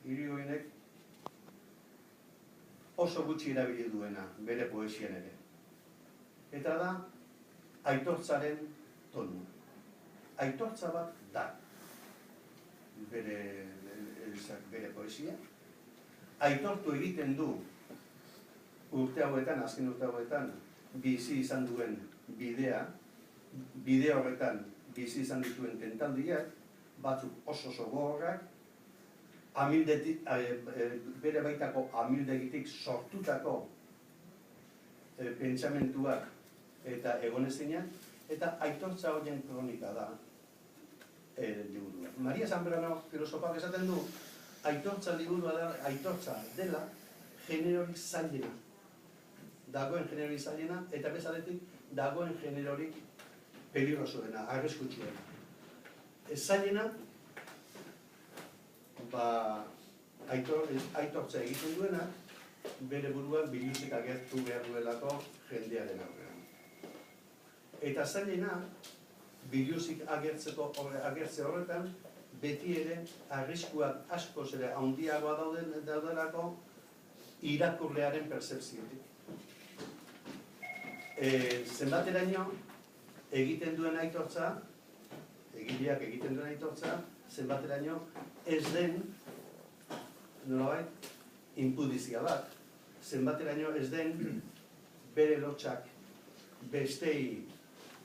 Irigoyenek oso gutxi erabili duena bere poesian ere. Eta da, aitortzaren tonu. Aitortza bat da bere poesia. Aitortu egiten du urte hauetan, azken urte hauetan, bizi izan duen bidea, bide horretan bizi izan dituen tentaldiak, batzuk oso gogorrak, bere baitako amildegitik sortutako pentsamentuak eta egonezinak, eta aitortza horien kronika da liburua. Maria Zambrano filosofak esaten du, aitortza liburua da, aitortza dela generorik zailena. Dagoen generorik zailena, eta bezaletik dagoen generorik peligrosoena, arriskutsuena. Ez zailena, aitortza egiten duena, bere buruan biluzik agertu behar duelako jendearen aurrean. Eta zailena, biluzik agertze horretan, beti ere arriskuak askoz ere handiagoa daudelako irakurlearen percepziotik. Zenbateraino egiten duen aitortza, egileak egiten duen aitortza, zenbateraino ez den, nolabait, inpudizia bat, zenbateraino ez den bere lotxak bestei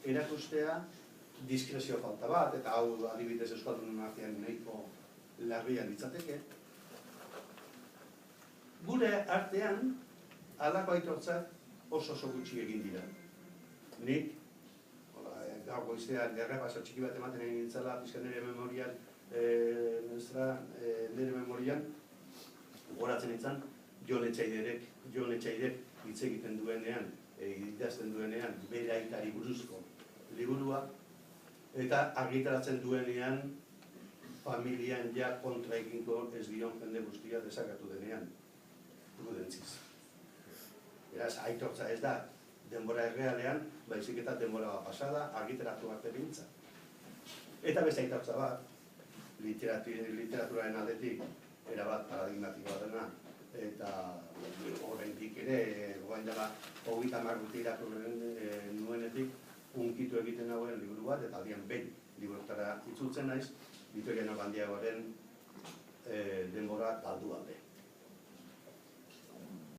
erakustea diskrezio falta bat, eta hau adibidez euskaldunen artean nahiko larrian ditzateke. Gure artean, halako aitortzak oso gutxi egin dira. Nik, gaur goizean, errepaso txiki bat ematen egin nintzala, pizka nire memorian, goratzen nintzen, Jon Etxaiderek hitz egiten duenean, idazten duenean, bere aitari buruzko liburua, eta argitaratzen duenean, familian ja kontra egingo ez dion jende guztia desakatu denean, prudentziz. Beraz, aitortza ez da denbora errealean, baizik eta denbora pasada, argitaratu arte bintza. Eta beste aitortza bat, literaturaren aldetik, erabat paradigmatikoa dena, eta horrendik ere, goain dela, 30 urte irakurren nuenetik, unkitu egiten nagoen liburu bat, eta aldian behin liburutara itzultzen naiz, Victoriano Gandiagoaren denbora galdu alde.